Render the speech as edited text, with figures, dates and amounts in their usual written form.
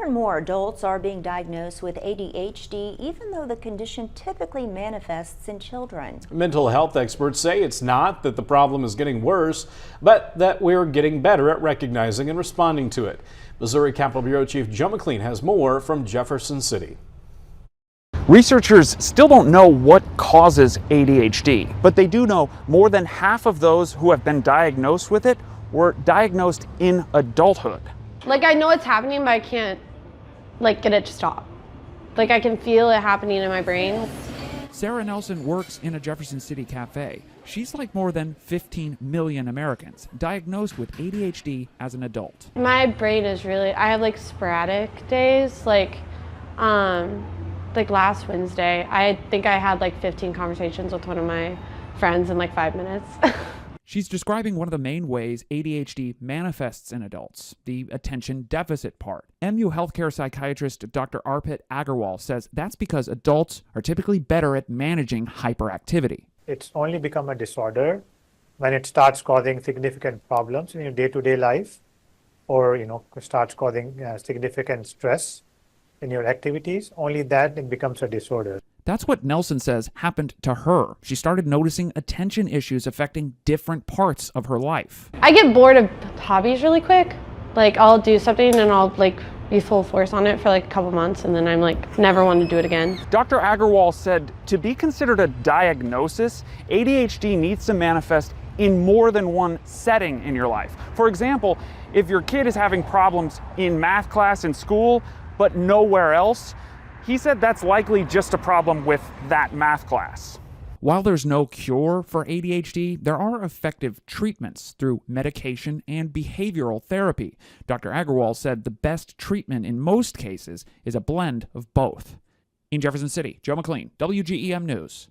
and more adults are being diagnosed with ADHD, even though the condition typically manifests in children. Mental health experts say it's not that the problem is getting worse, but that we're getting better at recognizing and responding to it. Missouri Capitol Bureau Chief Joe McLean has more from Jefferson City. Researchers still don't know what causes ADHD, but they do know more than half of those who have been diagnosed with it were diagnosed in adulthood. Like, I know it's happening, but I can't, get it to stop. I can feel it happening in my brain. Sarah Nelson works in a Jefferson City cafe. She's like more than 15 million Americans diagnosed with ADHD as an adult. My brain is really, I have sporadic days, like last Wednesday, I think I had 15 conversations with one of my friends in 5 minutes. She's describing one of the main ways ADHD manifests in adults, the attention deficit part. MU healthcare psychiatrist Dr. Arpit Agarwal says that's because adults are typically better at managing hyperactivity. It's only become a disorder when it starts causing significant problems in your day-to-day life, or starts causing significant stress in your activities. Only that it becomes a disorder. That's what Nelson says happened to her. She started noticing attention issues affecting different parts of her life. I get bored of hobbies really quick. I'll do something and I'll be full force on it for a couple months, and then I'm never want to do it again. Dr. Agarwal said to be considered a diagnosis, ADHD needs to manifest in more than one setting in your life. For example, if your kid is having problems in math class in school, but nowhere else, he said that's likely just a problem with that math class. While there's no cure for ADHD, there are effective treatments through medication and behavioral therapy. Dr. Agarwal said the best treatment in most cases is a blend of both. In Jefferson City, Joe McLean, WGEM News.